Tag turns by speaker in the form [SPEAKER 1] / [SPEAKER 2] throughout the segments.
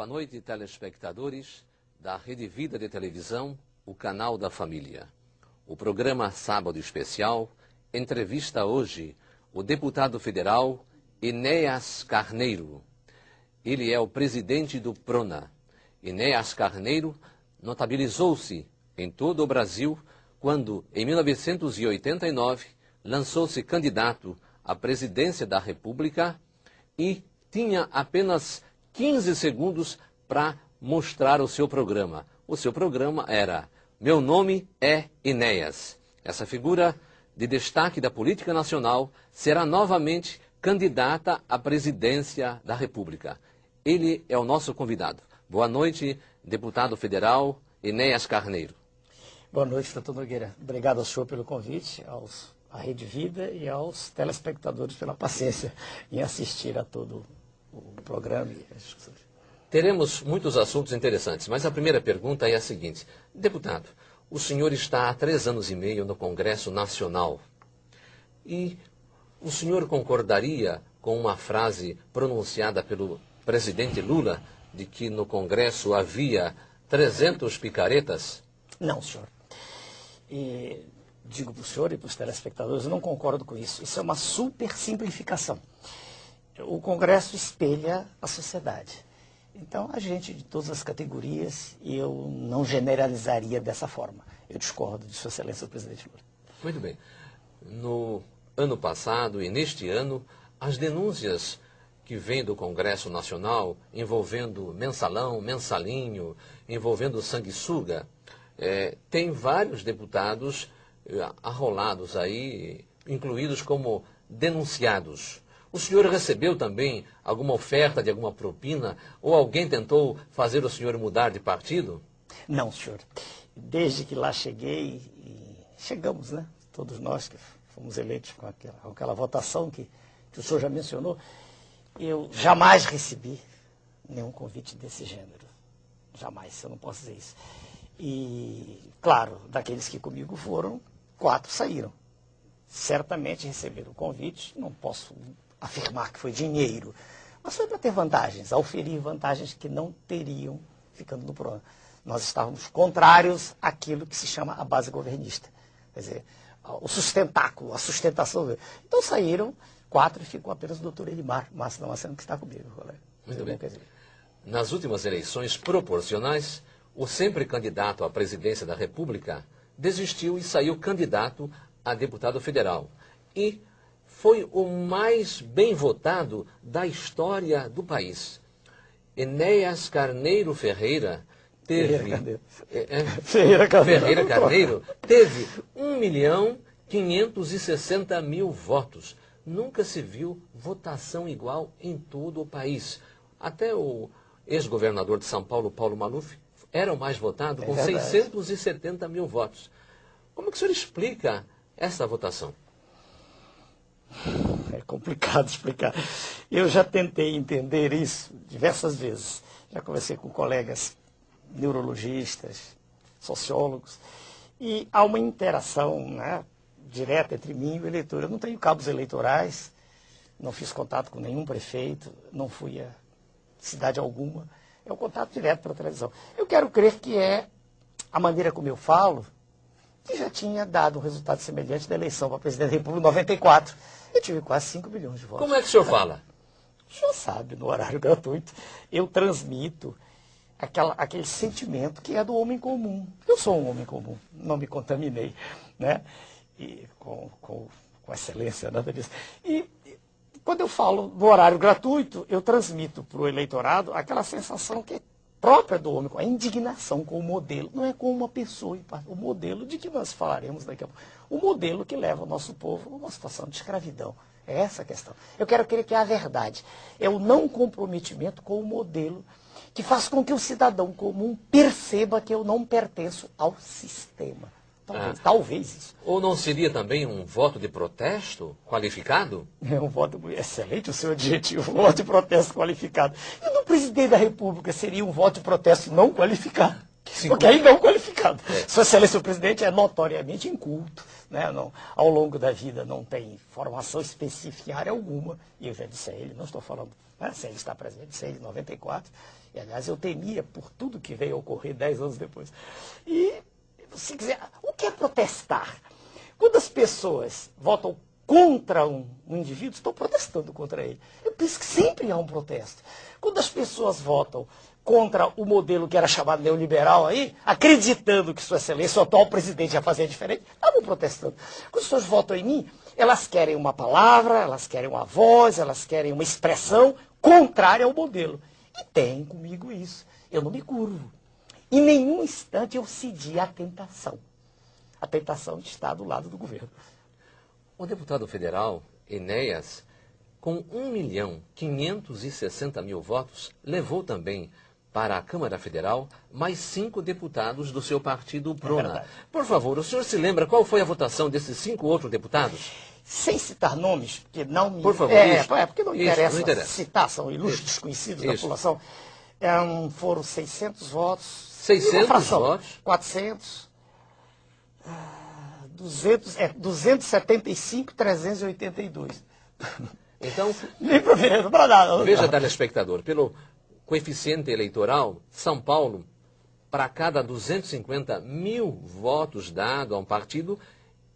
[SPEAKER 1] Boa noite, telespectadores da Rede Vida de Televisão, o canal da família. O programa Sábado Especial entrevista hoje o deputado federal Enéas Carneiro. Ele é o presidente do PRONA. Enéas Carneiro notabilizou-se em todo o Brasil quando, em 1989, lançou-se candidato à presidência da República e tinha apenas 15 segundos para mostrar o seu programa. O seu programa era: meu nome é Enéas. Essa figura de destaque da política nacional será novamente candidata à presidência da República. Ele é o nosso convidado. Boa noite, deputado federal Enéas Carneiro.
[SPEAKER 2] Boa noite, doutor Nogueira. Obrigado ao senhor pelo convite, à Rede Vida e aos telespectadores pela paciência em assistir a todo o programa e as discussões.
[SPEAKER 1] Teremos muitos assuntos interessantes, mas a primeira pergunta é a seguinte. Deputado, o senhor está há 3 anos e meio no Congresso Nacional e o senhor concordaria com uma frase pronunciada pelo presidente Lula de que no Congresso havia 300 picaretas?
[SPEAKER 2] Não, senhor. E digo para o senhor e para os telespectadores, eu não concordo com isso. Isso é uma super simplificação. O Congresso espelha a sociedade. Então, a gente de todas as categorias, e eu não generalizaria dessa forma. Eu discordo de Sua Excelência o presidente Lula.
[SPEAKER 1] Muito bem. No ano passado e neste ano, as denúncias que vêm do Congresso Nacional envolvendo mensalão, mensalinho, envolvendo sanguessuga, tem vários deputados arrolados aí, incluídos como denunciados. O senhor recebeu também alguma oferta de alguma propina ou alguém tentou fazer o senhor mudar de partido?
[SPEAKER 2] Não, senhor. Desde que lá cheguei, chegamos, né? Todos nós que fomos eleitos com aquela votação que o senhor já mencionou, eu jamais recebi nenhum convite desse gênero. Jamais, eu não posso dizer isso. E, claro, daqueles que comigo foram, 4 saíram. Certamente receberam o convite, não posso afirmar que foi dinheiro, mas foi para ter vantagens, oferir vantagens que não teriam ficando no PRONA. Nós estávamos contrários àquilo que se chama a base governista, quer dizer, o sustentáculo, a sustentação. Então saíram 4 e ficou apenas o doutor Elimar Massa Damasceno, que está comigo.
[SPEAKER 1] Muito bem. Nas últimas eleições proporcionais, o sempre candidato à presidência da República desistiu e saiu candidato a deputado federal. E foi o mais bem votado da história do país. Enéas Carneiro Ferreira teve... Ferreira Carneiro teve 1.560.000 votos. Nunca se viu votação igual em todo o país. Até o ex-governador de São Paulo, Paulo Maluf, era o mais votado, com 670.000 votos. Como que o senhor explica essa votação?
[SPEAKER 2] É complicado explicar. Eu já tentei entender isso diversas vezes. Já conversei com colegas neurologistas, sociólogos, e há uma interação, né, direta entre mim e o eleitor. Eu não tenho cabos eleitorais, não fiz contato com nenhum prefeito, não fui a cidade alguma. É um contato direto pela televisão. Eu quero crer que é a maneira como eu falo, que já tinha dado um resultado semelhante da eleição para presidente da República em 94. Eu tive quase 5 milhões de votos.
[SPEAKER 1] Como é que o senhor fala?
[SPEAKER 2] O senhor sabe, no horário gratuito, eu transmito aquele sentimento que é do homem comum. Eu sou um homem comum, não me contaminei, né? E com excelência, nada disso. E quando eu falo no horário gratuito, eu transmito para o eleitorado aquela sensação que é própria do homem, a indignação com o modelo, não é com uma pessoa, o modelo de que nós falaremos daqui a pouco, o modelo que leva o nosso povo a uma situação de escravidão. É essa a questão. Eu quero crer que é a verdade, é o não comprometimento com o modelo que faz com que o cidadão comum perceba que eu não pertenço ao sistema. Talvez isso.
[SPEAKER 1] Ou não seria também um voto de protesto qualificado?
[SPEAKER 2] É um voto excelente, o seu adjetivo, um voto de protesto qualificado. E no presidente da República seria um voto de protesto não qualificado? Porque aí não qualificado. Sua Excelência, o presidente é notoriamente inculto, né, não, ao longo da vida não tem formação específica em área alguma, e eu já disse a ele, não estou falando, né, se ele está presente, disse a ele em 94, e aliás eu temia por tudo que veio a ocorrer 10 anos depois. E, se quiser, o que é protestar? Quando as pessoas votam contra um indivíduo, estão protestando contra ele. Eu penso que sempre há um protesto. Quando as pessoas votam contra o modelo que era chamado neoliberal aí, acreditando que Sua Excelência, o atual presidente, ia fazer diferente, estavam protestando. Quando as pessoas votam em mim, elas querem uma palavra, elas querem uma voz, elas querem uma expressão contrária ao modelo. E tem comigo isso. Eu não me curvo. Em nenhum instante eu cedi à tentação. A tentação de estar do lado do governo.
[SPEAKER 1] O deputado federal, Enéas, com 1.560.000 votos, levou também para a Câmara Federal mais 5 deputados do seu partido, Prona. Por favor, o senhor se lembra qual foi a votação desses 5 outros deputados?
[SPEAKER 2] Sem citar nomes, porque não me...
[SPEAKER 1] Por favor,
[SPEAKER 2] porque não interessa citar, são ilustres desconhecidos da população. Foram 600 votos.
[SPEAKER 1] 600 votos?
[SPEAKER 2] 400... 275, 382.
[SPEAKER 1] Então,
[SPEAKER 2] nem para nada.
[SPEAKER 1] Veja, telespectador, pelo coeficiente eleitoral, São Paulo, para cada 250.000 votos dados a um partido,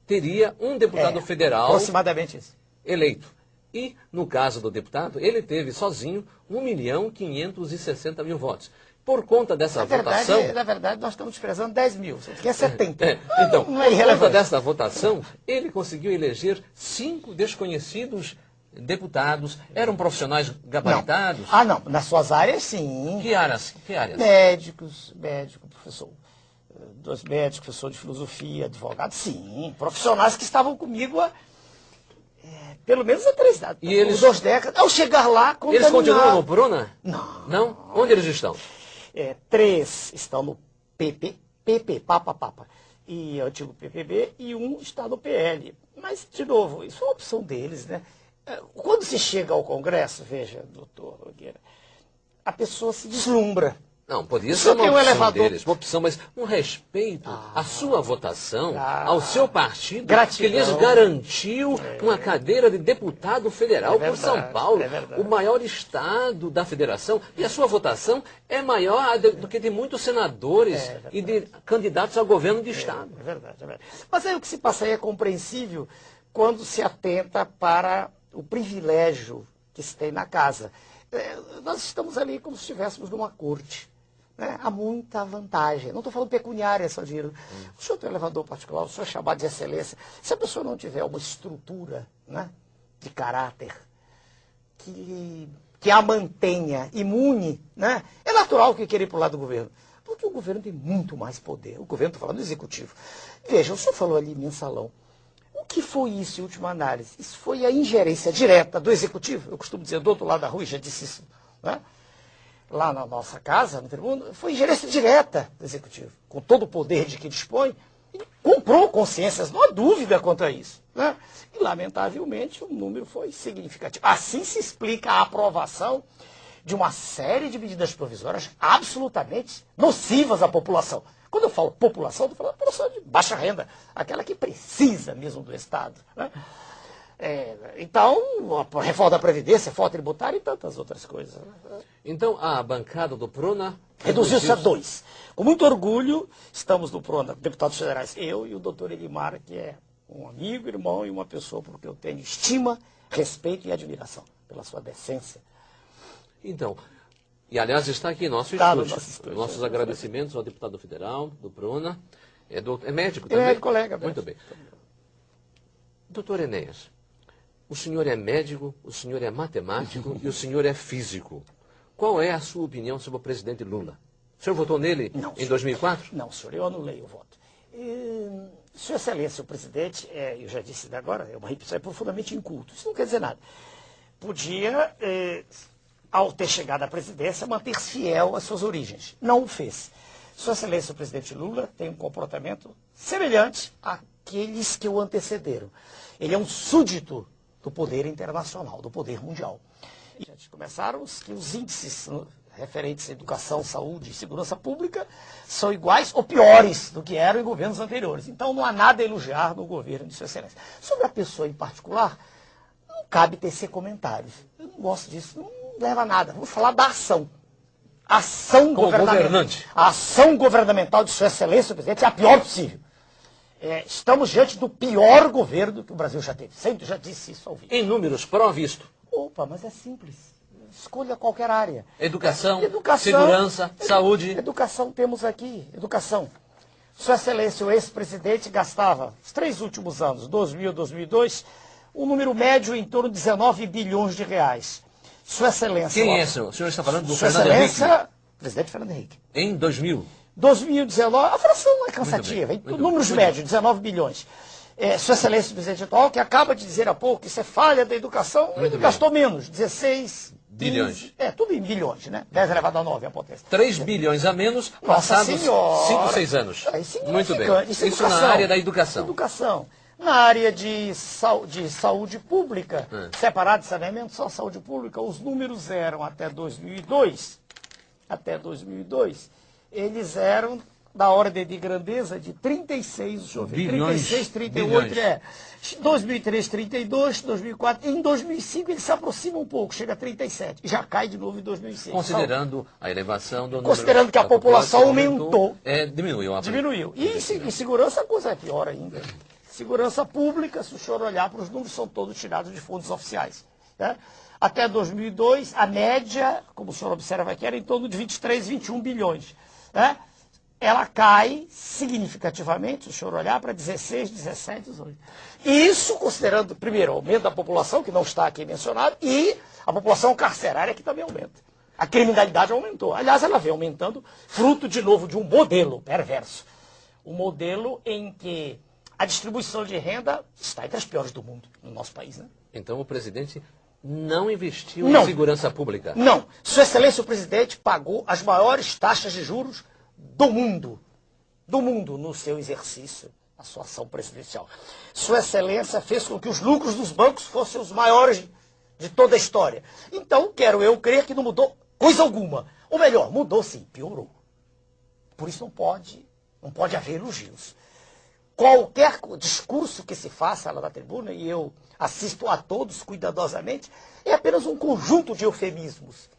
[SPEAKER 1] teria um deputado federal
[SPEAKER 2] aproximadamente isso.
[SPEAKER 1] Eleito. E, no caso do deputado, ele teve sozinho 1.560.000 votos. Por conta dessa votação...
[SPEAKER 2] Na verdade, nós estamos desprezando 10 mil, que é 70.
[SPEAKER 1] Então,
[SPEAKER 2] não é
[SPEAKER 1] por conta dessa votação, ele conseguiu eleger 5 desconhecidos deputados. Eram profissionais gabaritados?
[SPEAKER 2] Não. Nas suas áreas, sim.
[SPEAKER 1] Que áreas?
[SPEAKER 2] Médico, professor. 2 médicos, professor de filosofia, advogado, sim. Profissionais que estavam comigo há pelo menos há 3 décadas.
[SPEAKER 1] E eles...
[SPEAKER 2] 2 décadas. Ao chegar lá,
[SPEAKER 1] eles continuam no Prona?
[SPEAKER 2] Não.
[SPEAKER 1] Não? Onde eles estão?
[SPEAKER 2] 3 estão no PP, Papa, e o antigo PPB, e 1 está no PL. Mas, de novo, isso é uma opção deles, né? Quando se chega ao Congresso, veja, doutor Nogueira, a pessoa se deslumbra.
[SPEAKER 1] Não, podia ser uma opção deles, uma opção, mas um respeito à sua votação, ao seu partido, que lhes garantiu uma cadeira de deputado federal por São Paulo, o maior estado da federação, e a sua votação é maior do que de muitos senadores e de candidatos ao governo de estado.
[SPEAKER 2] É verdade. Mas aí o que se passa aí é compreensível quando se atenta para o privilégio que se tem na casa. Nós estamos ali como se estivéssemos numa corte. Né? Há muita vantagem. Não estou falando pecuniária, só dinheiro. O senhor tem um elevador particular, o senhor é chamado de excelência. Se a pessoa não tiver uma estrutura, né, de caráter que a mantenha imune, né, é natural que queira ir para o lado do governo. Porque o governo tem muito mais poder. O governo, estou falando do executivo. Veja, o senhor falou ali mensalão. O que foi isso, em última análise? Isso foi a ingerência direta do executivo. Eu costumo dizer do outro lado da rua, e já disse isso, né? Lá na nossa casa, no tribuno, foi ingerência direta do executivo. Com todo o poder de que dispõe, ele comprou consciências, não há dúvida quanto a isso. Né? E, lamentavelmente, o número foi significativo. Assim se explica a aprovação de uma série de medidas provisórias absolutamente nocivas à população. Quando eu falo população, estou falando da população de baixa renda, aquela que precisa mesmo do Estado. Né? Então, a reforma da Previdência, reforma tributária e tantas outras coisas. Né?
[SPEAKER 1] Então, a bancada do Prona...
[SPEAKER 2] reduziu-se a 2. Com muito orgulho, estamos no Prona, deputados federais, eu e o doutor Elimar, que é um amigo, irmão e uma pessoa por que eu tenho estima, respeito e admiração pela sua decência.
[SPEAKER 1] Então, e aliás está aqui em nosso estúdio. Nossos agradecimentos ao deputado federal do Prona. É médico também?
[SPEAKER 2] É colega.
[SPEAKER 1] Muito bem. Doutor Enéas, o senhor é médico, o senhor é matemático e o senhor é físico. Qual é a sua opinião sobre o presidente Lula? O senhor votou nele em 2004?
[SPEAKER 2] Não, senhor, eu anulei o voto. Sua Excelência, o presidente, eu já disse agora, é uma repetição, é profundamente inculto. Isso não quer dizer nada. Podia, ao ter chegado à presidência, manter-se fiel às suas origens. Não o fez. Sua Excelência, o presidente Lula, tem um comportamento semelhante àqueles que o antecederam. Ele é um súdito do poder internacional, do poder mundial. E começaram os índices referentes à educação, saúde e segurança pública, são iguais ou piores do que eram em governos anteriores. Então não há nada a elogiar no governo de Sua Excelência. Sobre a pessoa em particular, não cabe tecer comentários. Eu não gosto disso, não leva a nada. Vou falar da ação. A ação governamental de Sua Excelência, o presidente, é a pior possível. Estamos diante do pior governo que o Brasil já teve. Sempre já disse isso ao vivo.
[SPEAKER 1] Em números, prove isto.
[SPEAKER 2] Opa, mas é simples. Escolha qualquer área.
[SPEAKER 1] Educação, segurança, saúde.
[SPEAKER 2] Educação temos aqui. Educação. Sua Excelência, o ex-presidente, gastava, os 3 últimos anos, 2000 e 2002, um número médio em torno de 19 bilhões de reais. Sua Excelência...
[SPEAKER 1] Quem é esse? O senhor está falando do
[SPEAKER 2] Sua
[SPEAKER 1] Fernando Henrique?
[SPEAKER 2] Excelência, presidente Fernando Henrique.
[SPEAKER 1] Em 2000?
[SPEAKER 2] 2019, a fração é cansativa, números médios, 19 bilhões. Sua Excelência, o presidente atual, que acaba de dizer há pouco que isso é falha da educação, ele gastou menos, 16
[SPEAKER 1] bilhões.
[SPEAKER 2] Tudo em bilhões, né? 10 elevado a 9 a potência.
[SPEAKER 1] 3 bilhões a menos, passados 5, 6 anos. Muito bem. Isso na área da educação.
[SPEAKER 2] Educação. Na área de saúde pública, separado de saneamento, só saúde pública, os números eram até 2002, eles eram da ordem de grandeza de 36, deixa eu ver,
[SPEAKER 1] bilhões,
[SPEAKER 2] 36, 38, bilhões. 2003, 32, 2004, em 2005 ele se aproxima um pouco, chega a 37, e já cai de novo em 2006.
[SPEAKER 1] Considerando a elevação do número...
[SPEAKER 2] Considerando que a população aumentou.
[SPEAKER 1] Diminuiu.
[SPEAKER 2] Diminuiu. E em segurança a coisa é pior ainda. Segurança pública, se o senhor olhar para os números, são todos tirados de fundos oficiais. Né? Até 2002, a média, como o senhor observa aqui, era em torno de 23, 21 bilhões. Né? Ela cai significativamente, se o senhor olhar, para 16, 17, 18. Isso considerando, primeiro, o aumento da população, que não está aqui mencionado, e a população carcerária, que também aumenta. A criminalidade aumentou. Aliás, ela vem aumentando, fruto, de novo, de um modelo perverso. Um modelo em que a distribuição de renda está entre as piores do mundo, no nosso país. Né?
[SPEAKER 1] Então o presidente não investiu em segurança pública?
[SPEAKER 2] Não. Sua Excelência, o presidente pagou as maiores taxas de juros do mundo, no seu exercício, na sua ação presidencial. Sua Excelência fez com que os lucros dos bancos fossem os maiores de toda a história. Então, quero eu crer que não mudou coisa alguma. Ou melhor, mudou sim, piorou. Por isso não pode haver elogios. Qualquer discurso que se faça lá na tribuna, e eu assisto a todos cuidadosamente, é apenas um conjunto de eufemismos.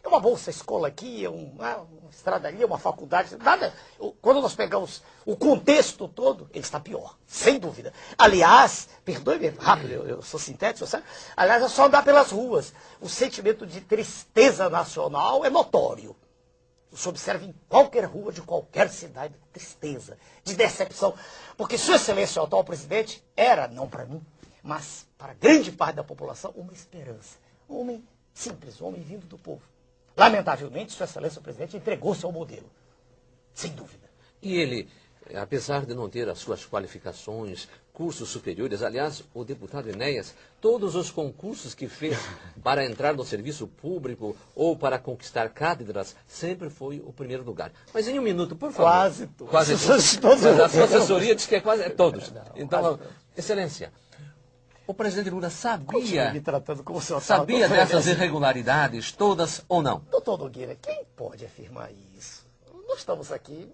[SPEAKER 2] É uma bolsa escola aqui, é uma estrada ali, é uma faculdade, nada. Quando nós pegamos o contexto todo, ele está pior, sem dúvida. Aliás, perdoe-me, rápido, eu sou sintético, sabe? Aliás, é só andar pelas ruas. O sentimento de tristeza nacional é notório. Você observa em qualquer rua de qualquer cidade, de tristeza, de decepção. Porque Sua Excelência, o atual presidente, era, não para mim, mas para grande parte da população, uma esperança. Um homem simples, um homem vindo do povo. Lamentavelmente, Sua Excelência, o presidente, entregou-se ao modelo. Sem dúvida.
[SPEAKER 1] E ele, apesar de não ter as suas qualificações, cursos superiores, aliás, o deputado Enéas, todos os concursos que fez para entrar no serviço público ou para conquistar cátedras, sempre foi o primeiro lugar. Mas em um minuto, por favor.
[SPEAKER 2] Quase todos.
[SPEAKER 1] Quase todos. A sua assessoria diz que é quase todos. Então, Excelência, o presidente Lula sabia dessas irregularidades todas ou não?
[SPEAKER 2] Doutor Nogueira, quem pode afirmar isso? Nós estamos aqui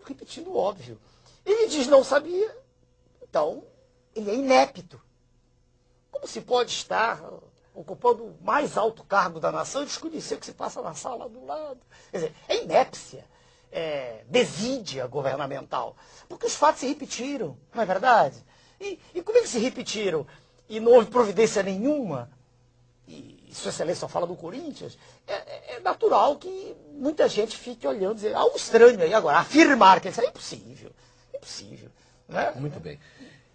[SPEAKER 2] repetindo o óbvio. Ele diz não sabia, então ele é inepto. Como se pode estar ocupando o mais alto cargo da nação e desconhecer o que se passa na sala do lado? Quer dizer, é inépcia, é desídia governamental. Porque os fatos se repetiram, não é verdade? E como é que se repetiram? E não houve providência nenhuma? E Sua Excelência só fala do Corinthians? É natural que muita gente fique olhando e dizer, um estranho aí agora. Afirmar que isso é impossível. Impossível. Né?
[SPEAKER 1] Muito bem.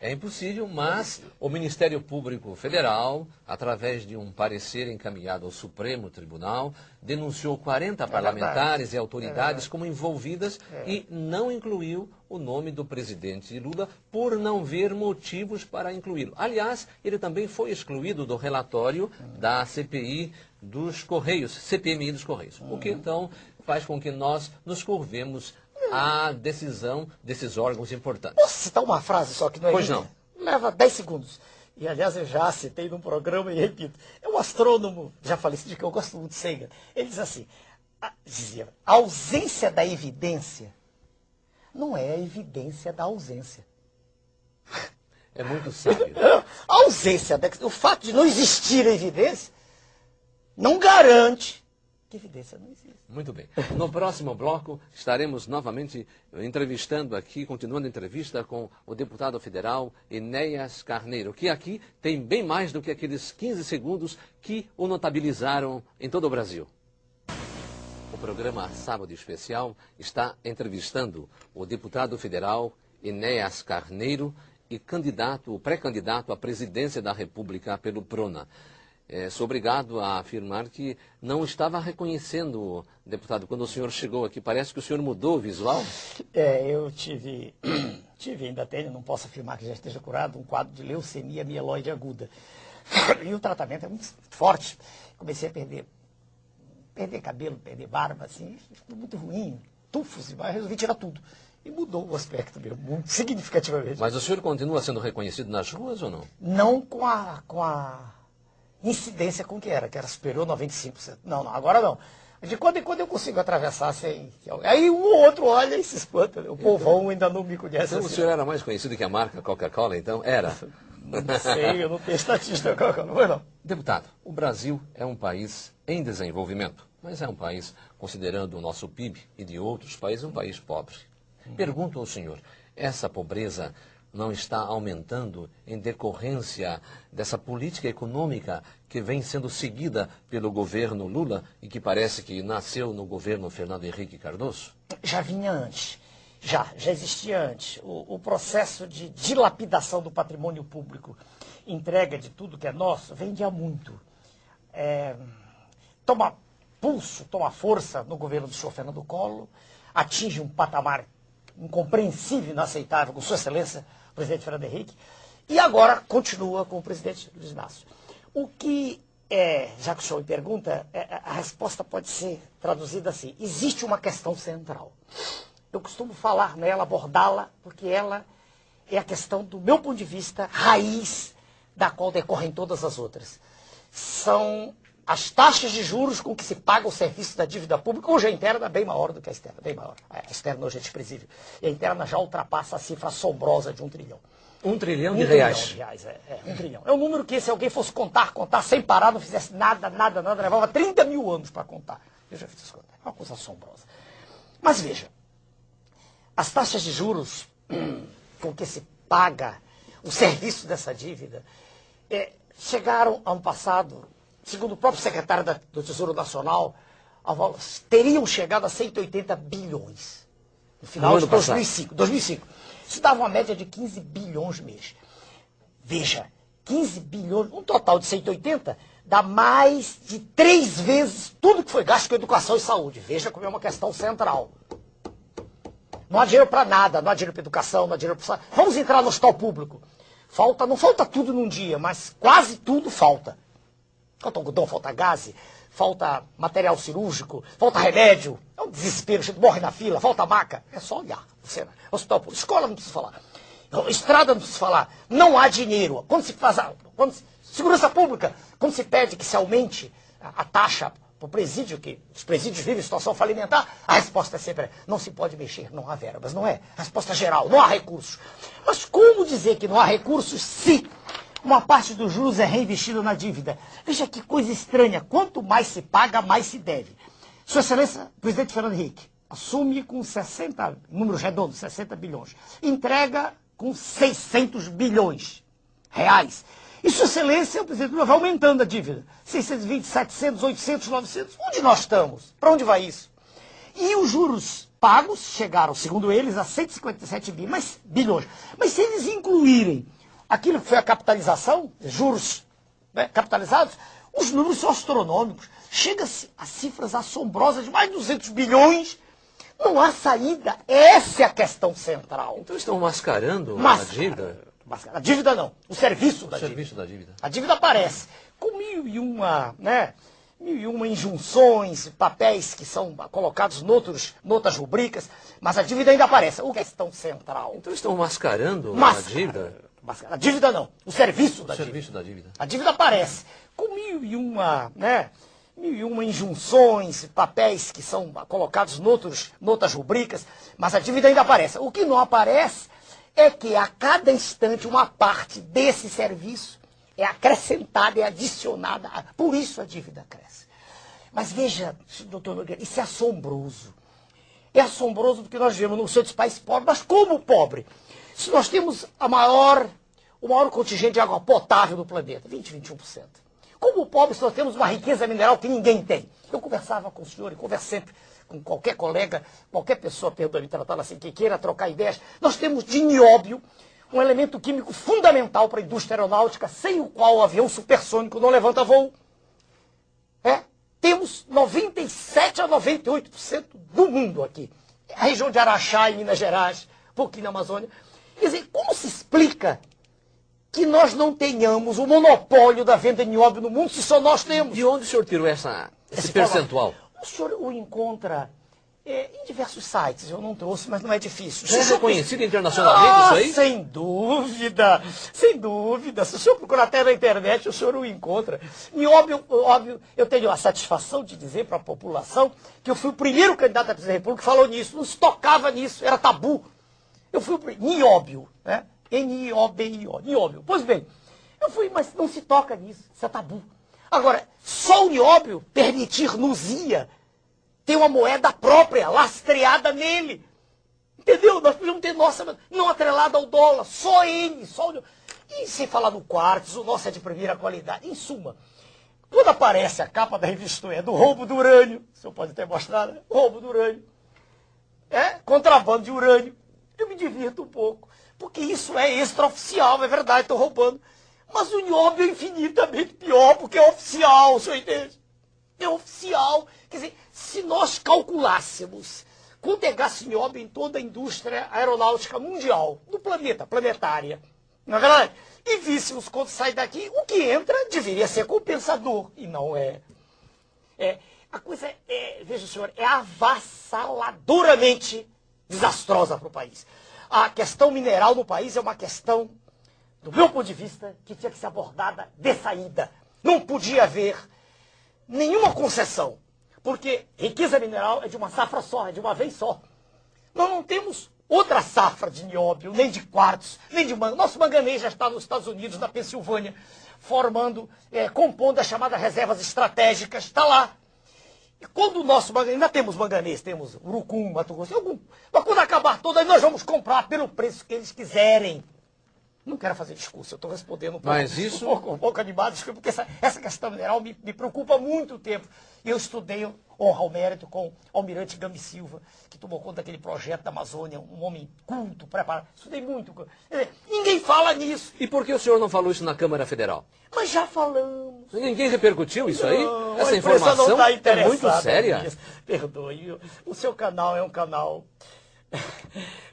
[SPEAKER 1] É impossível, mas o Ministério Público Federal, através de um parecer encaminhado ao Supremo Tribunal, denunciou 40 parlamentares e autoridades como envolvidas e não incluiu o nome do presidente Lula por não ver motivos para incluí-lo. Aliás, ele também foi excluído do relatório da CPI dos Correios, CPMI dos Correios, o que então faz com que nós nos curvemos à decisão desses órgãos importantes.
[SPEAKER 2] Posso citar uma frase só que não é
[SPEAKER 1] Pois
[SPEAKER 2] minha?
[SPEAKER 1] não.
[SPEAKER 2] Leva 10 segundos. e aliás eu já citei num programa e repito, é um astrônomo, já falecido, que eu gosto muito de Sagan. Ele diz assim, dizia, a ausência da evidência não é a evidência da ausência.
[SPEAKER 1] É muito sábio.
[SPEAKER 2] A ausência, o fato de não existir evidência, não garante que evidência não existe.
[SPEAKER 1] Muito bem. No próximo bloco, estaremos novamente entrevistando aqui, continuando a entrevista com o deputado federal Enéas Carneiro, que aqui tem bem mais do que aqueles 15 segundos que o notabilizaram em todo o Brasil. O programa Sábado Especial está entrevistando o deputado federal Enéas Carneiro e pré-candidato à presidência da República pelo PRONA. Sou obrigado a afirmar que não estava reconhecendo, deputado, quando o senhor chegou aqui. Parece que o senhor mudou o visual.
[SPEAKER 2] Eu tive, ainda tenho, não posso afirmar que já esteja curado, um quadro de leucemia mieloide aguda. E o tratamento é muito forte. Comecei a perder cabelo, perder barba, assim, ficou muito ruim, tufos demais, resolvi tirar tudo. E mudou o aspecto meu, muito significativamente.
[SPEAKER 1] Mas o senhor continua sendo reconhecido nas ruas ou não?
[SPEAKER 2] Não com a incidência com que era superior a 95%. Não, agora não. De quando em quando eu consigo atravessar sem... Aí um ou outro olha e se espanta. O povão ainda não me conhece.
[SPEAKER 1] Então
[SPEAKER 2] assim.
[SPEAKER 1] O senhor era mais conhecido que a marca Coca-Cola, então? Era?
[SPEAKER 2] Não sei, eu não tenho estatística Coca-Cola, não.
[SPEAKER 1] Deputado, o Brasil é um país em desenvolvimento, mas é um país, considerando o nosso PIB e de outros países, um país pobre. Pergunto ao senhor, essa pobreza não está aumentando em decorrência dessa política econômica que vem sendo seguida pelo governo Lula e que parece que nasceu no governo Fernando Henrique Cardoso?
[SPEAKER 2] Já vinha antes. Já existia antes. O processo de dilapidação do patrimônio público, entrega de tudo que é nosso, vem de há muito. Toma pulso, toma força no governo do senhor Fernando Collor, atinge um patamar incompreensível, inaceitável, com sua excelência, o presidente Fernando Henrique, e agora continua com o presidente Luiz Inácio. O que, já que o senhor me pergunta, a resposta pode ser traduzida assim, existe uma questão central. Eu costumo falar nela, abordá-la, porque ela é a questão, do meu ponto de vista, raiz da qual decorrem todas as outras. São as taxas de juros com que se paga o serviço da dívida pública, hoje a interna é bem maior do que a externa, bem maior. A externa hoje é desprezível. E a interna já ultrapassa a cifra assombrosa de 1 trilhão.
[SPEAKER 1] 1 trilhão de
[SPEAKER 2] Um
[SPEAKER 1] reais?
[SPEAKER 2] 1 trilhão de reais, 1 trilhão. É um número que, se alguém fosse contar sem parar, não fizesse nada, levava 30 mil anos para contar. Eu já fiz isso contar. É uma coisa assombrosa. Mas veja, as taxas de juros com que se paga o serviço dessa dívida chegaram, ano passado, segundo o próprio secretário do Tesouro Nacional, teriam chegado a 180 bilhões no final de 2005. Isso dava uma média de 15 bilhões mês. Veja, 15 bilhões, um total de 180, dá mais de 3 vezes tudo que foi gasto com educação e saúde. Veja como é uma questão central. Não há dinheiro para nada, não há dinheiro para educação, não há dinheiro para saúde. Vamos entrar no hospital público. Não falta tudo num dia, mas quase tudo falta. Falta algodão, falta gás, falta material cirúrgico, falta remédio. É um desespero, a gente morre na fila, falta maca. É só olhar. Hospital público, escola não precisa falar. Estrada não precisa falar. Não há dinheiro. Segurança pública, quando se pede que se aumente a taxa para o presídio, que os presídios vivem em situação falimentar, a resposta é sempre, não se pode mexer, não há verbas, não é? A resposta é geral, não há recursos. Mas como dizer que não há recursos se uma parte dos juros é reinvestida na dívida? Veja que coisa estranha, quanto mais se paga, mais se deve. Sua Excelência, presidente Fernando Henrique, assume com 60, números redondos, 60 bilhões. Entrega com 600 bilhões reais. E Sua Excelência, o presidente Lula, vai aumentando a dívida. 620, 700, 800, 900. Onde nós estamos? Para onde vai isso? E os juros pagos chegaram, segundo eles, a 157 bilhões. Mas se eles incluírem aquilo que foi a capitalização, juros capitalizados, os números são astronômicos. Chega-se a cifras assombrosas de mais de 200 bilhões. Não há saída. Essa é a questão central.
[SPEAKER 1] Então estão mascarando a dívida?
[SPEAKER 2] A dívida não. O serviço da
[SPEAKER 1] dívida.
[SPEAKER 2] A dívida aparece com mil e uma injunções, papéis que são colocados noutras rubricas, mas a dívida ainda aparece. O questão central.
[SPEAKER 1] Então estão mascarando a dívida?
[SPEAKER 2] A dívida não, o serviço da
[SPEAKER 1] serviço da dívida.
[SPEAKER 2] A dívida aparece com mil e uma injunções, papéis que são colocados noutras rubricas, mas a dívida ainda aparece. O que não aparece é que a cada instante uma parte desse serviço é acrescentada, é adicionada, por isso a dívida cresce. Mas veja, doutor Nogueira, isso é assombroso. É assombroso porque nós vivemos num seio dos países pobres, mas como pobre? Se nós temos o maior contingente de água potável do planeta, 21%. Como pobre, se nós temos uma riqueza mineral que ninguém tem. Eu conversava com o senhor e converso sempre com qualquer colega, qualquer pessoa, perdoe-me tratá-la assim, que queira trocar ideias. Nós temos de nióbio, um elemento químico fundamental para a indústria aeronáutica, sem o qual o avião supersônico não levanta voo. Temos 97% a 98% do mundo aqui. A região de Araxá, em Minas Gerais, um pouquinho na Amazônia. Quer dizer, como se explica que nós não tenhamos o monopólio da venda de nióbio no mundo, se só nós temos?
[SPEAKER 1] De onde o senhor tirou esse percentual?
[SPEAKER 2] O senhor o encontra em diversos sites. Eu não trouxe, mas não é difícil.
[SPEAKER 1] É reconhecido internacionalmente isso aí?
[SPEAKER 2] Sem dúvida, sem dúvida. Se o senhor procurar até na internet, o senhor o encontra. Nióbio, óbvio, eu tenho a satisfação de dizer para a população que eu fui o primeiro candidato à presidência da República que falou nisso, não se tocava nisso, era tabu. Eu fui o primeiro. Nióbio, né? N-I-O-B-I-O, nióbio. Pois bem, eu fui, mas não se toca nisso, isso é tabu. Agora, só o nióbio permitir-nos-ia ter uma moeda própria, lastreada nele. Entendeu? Nós podíamos ter nossa, não atrelada ao dólar, só ele, só o... E sem falar no quartzo, o nosso é de primeira qualidade. Em suma, quando aparece a capa da revista do roubo do urânio, o senhor pode ter mostrado, né? Roubo do urânio, contrabando de urânio, eu me divirto um pouco, porque isso é extraoficial, é verdade, estou roubando. Mas o nióbio é infinitamente pior, porque é oficial, o senhor entende? É oficial. Quer dizer, se nós calculássemos quanto é gasto de nióbio em toda a indústria aeronáutica mundial, do planeta, planetária, não é verdade? E víssemos quanto sai daqui, o que entra deveria ser compensador, e não é. A coisa veja o senhor, é avassaladoramente desastrosa para o país. A questão mineral no país é uma questão, do meu ponto de vista, que tinha que ser abordada de saída. Não podia haver nenhuma concessão, porque riqueza mineral é de uma safra só, é de uma vez só. Nós não temos outra safra de nióbio, nem de quartzo, nem de manganês. Nosso manganês já está nos Estados Unidos, na Pensilvânia, compondo as chamadas reservas estratégicas, está lá. E quando o nosso manganês, ainda temos manganês, temos urucum, Mato Grosso, mas quando acabar todo, aí nós vamos comprar pelo preço que eles quiserem. Não quero fazer discurso, eu estou respondendo um pouco animado, porque essa questão mineral me preocupa há muito tempo. Eu estudei, honra ao mérito, com o almirante Gami Silva, que tomou conta daquele projeto da Amazônia, um homem culto, preparado. Estudei muito. Ninguém fala nisso.
[SPEAKER 1] E por que o senhor não falou isso na Câmara Federal?
[SPEAKER 2] Mas já falamos.
[SPEAKER 1] Ninguém repercutiu isso aí?
[SPEAKER 2] Não,
[SPEAKER 1] essa informação
[SPEAKER 2] não tá
[SPEAKER 1] é muito séria.
[SPEAKER 2] Perdoe, o seu canal é um canal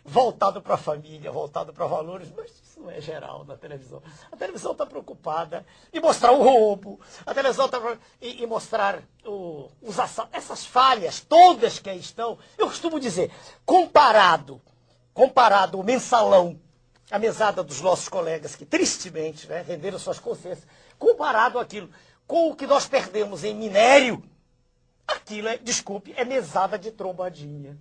[SPEAKER 2] voltado para a família, voltado para valores, mas isso não é geral na televisão. A televisão está preocupada em mostrar o roubo, a televisão está em mostrar essas falhas todas que aí estão. Eu costumo dizer, comparado o mensalão, a mesada dos nossos colegas que tristemente venderam suas consciências, comparado aquilo com o que nós perdemos em minério, aquilo é mesada de trombadinha.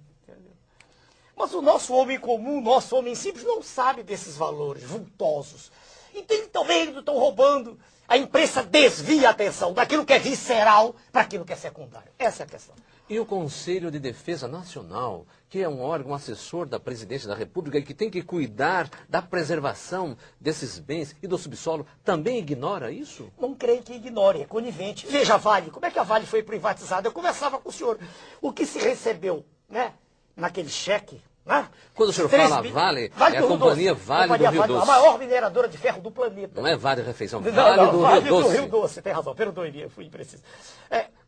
[SPEAKER 2] Mas o nosso homem comum, o nosso homem simples, não sabe desses valores vultosos. Então eles estão roubando. A imprensa desvia a atenção daquilo que é visceral para aquilo que é secundário. Essa é a questão.
[SPEAKER 1] E o Conselho de Defesa Nacional, que é um órgão assessor da Presidência da República e que tem que cuidar da preservação desses bens e do subsolo, também ignora isso?
[SPEAKER 2] Não creio que ignore, é conivente. Veja a Vale, como é que a Vale foi privatizada? Eu conversava com o senhor. O que se recebeu, naquele cheque,
[SPEAKER 1] Quando o senhor fala Vale, é a companhia Vale do Rio Doce.
[SPEAKER 2] A maior mineradora de ferro do planeta.
[SPEAKER 1] Não é Vale Refeição, Vale do Rio Doce.
[SPEAKER 2] Rio Doce, tem razão, perdoe-me, eu fui impreciso.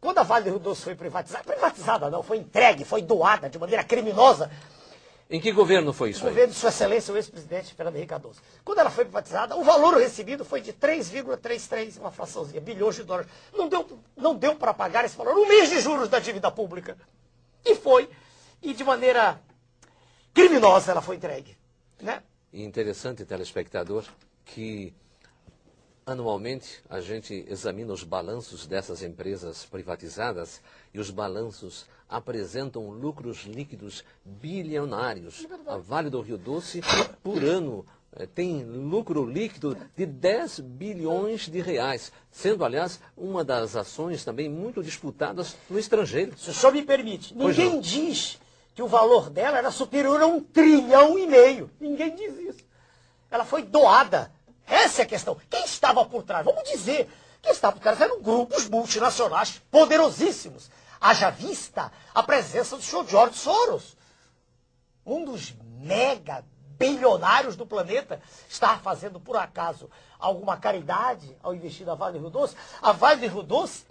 [SPEAKER 2] Quando a Vale do Rio Doce foi privatizada não, foi entregue, foi doada de maneira criminosa.
[SPEAKER 1] Em que governo foi isso?
[SPEAKER 2] O governo de Sua Excelência, o ex-presidente Fernando Henrique Cardoso. Quando ela foi privatizada, o valor recebido foi de 3,33, uma fraçãozinha, bilhões de dólares. Não deu para pagar esse valor, um mês de juros da dívida pública. E de maneira criminosa ela foi entregue.
[SPEAKER 1] Interessante, telespectador, que anualmente a gente examina os balanços dessas empresas privatizadas e os balanços apresentam lucros líquidos bilionários. A Vale do Rio Doce, por ano, tem lucro líquido de 10 bilhões de reais, sendo, aliás, uma das ações também muito disputadas no estrangeiro.
[SPEAKER 2] Se o senhor me permite,
[SPEAKER 1] Pois
[SPEAKER 2] ninguém
[SPEAKER 1] não.
[SPEAKER 2] diz que o valor dela era superior a 1,5 trilhão. Ninguém diz isso. Ela foi doada. Essa é a questão. Quem estava por trás? Vamos dizer, quem estava por trás eram grupos multinacionais poderosíssimos. Haja vista a presença do senhor George Soros, um dos mega bilionários do planeta. Estava fazendo, por acaso, alguma caridade ao investir na Vale do Rio Doce? A Vale do Rio Doce